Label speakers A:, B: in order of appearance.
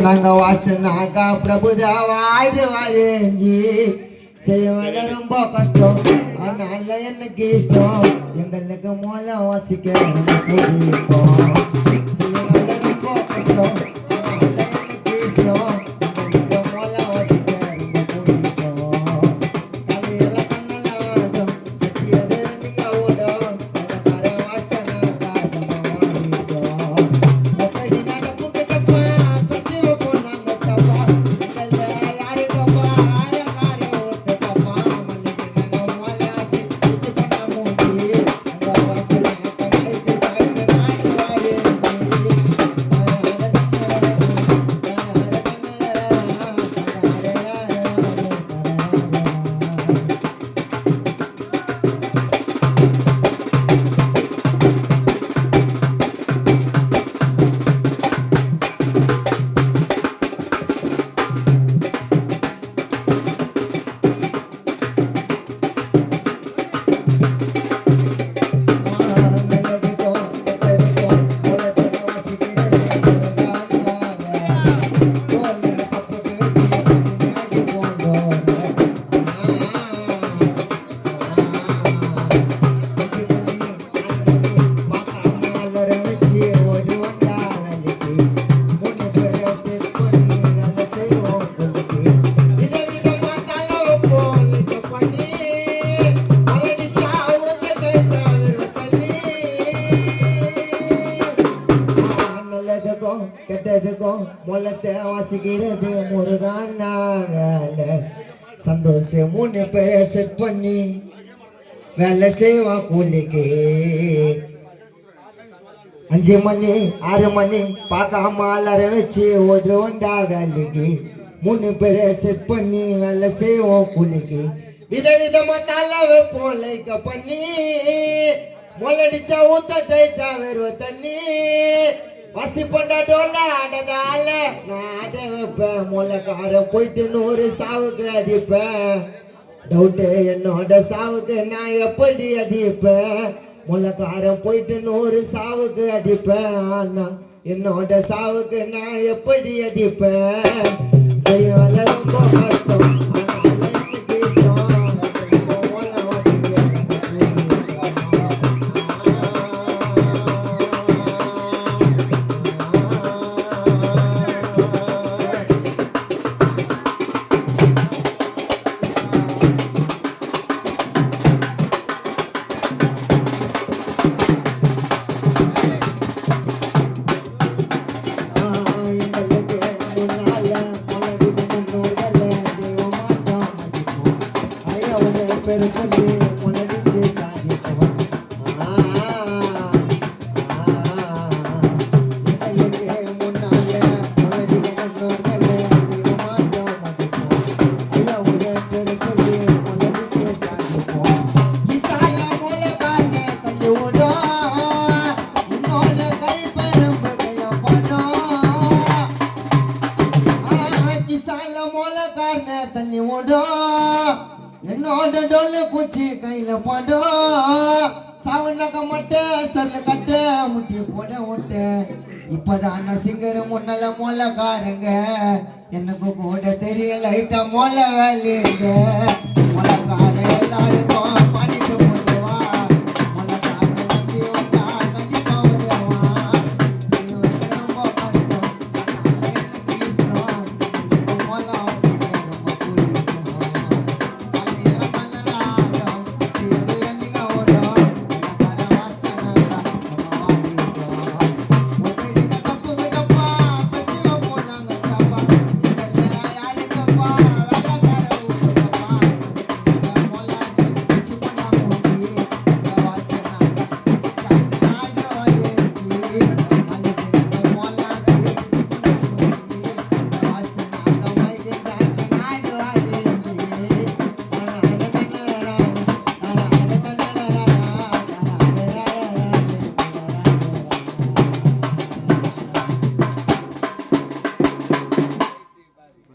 A: நாங்க வாசனாக்கா பிரபுதாவா ஆயிடுவாரேஞ்சி செய்வல ரொம்ப கஷ்டம் அதனால எனக்கு இஷ்டம் எங்களுக்கு மூலம் வாசிக்க பிடிக்கும் செய்வல ரொம்ப கஷ்டம் அதனால எனக்கு இஷ்டம் எங்களுக்கு மூலம் வாசிக்க பிடிக்கும் காலையில கண்ணலாடும் சத்தியது நீங்க ஓடும் நல்ல வாசனாக்கா ஜமாவாரிடும் மத்தடி நடப்பு கிட்டப்பா கெட்டதுக்கும் மொல்லத்தை வாசிக்கிறது முருகான் வேலை சந்தோஷம் 3 பேரை செட் பண்ணி வேலை செய்வான் கூலிக்கு 5 மணி 6 மணி பார்க்காம அலற வச்சு ஓடுவோண்டா வேலைக்கு 3 பேரை செட் பண்ணி வேலை செய்வோம் கூலிக்கு விதவிதமா தள்ள வைப்போம் லைக்க பண்ணி மொல்லடிச்சா ஊத்த டைட்டா வருவ தண்ணி வசி பண்ண டோல்ல ஆடதால நான் ஆட வைப்பேன் மொல்லக்காரன் போயிட்டு 100 சாவுக்கு அடிப்பேன் டவுட்டு என்னோட சாவுக்கு நான் எப்படி அடிப்பேன் மொல்லக்காரன் போயிட்டு 100 சாவுக்கு அடிப்பேன் ஆனா என்னோட சாவுக்கு நான் எப்படி அடிப்பேன் செய்வல ரொம்ப கஷ்டம் சொல்லி முன்னடிச்சு சாதிப்போம் எங்களுக்கு முன்னால முன்னடி முன்னோர்களே மாட்டோம் மதிப்போம் ஐயாவோட பேர் சொல்லி முன்னடிச்சு சாதிப்போம் இசால மூலக்காரங்க தள்ளி ஓடும் என்னோட கை பரம்பு கையம் பண்ணோம் இசால மூலக்காரங்க தள்ளி ஓடும் என்னோட டொல்லு பூச்சி கையில போடும் சாவனக மட்ட சல்ல கட்ட முட்டி போட ஓட்ட இப்பதான் சிங்கர் முன்னல மொல்லக்காரங்க எனக்கு கூட தெரியல லைட்டா மொல்ல வேலைங்க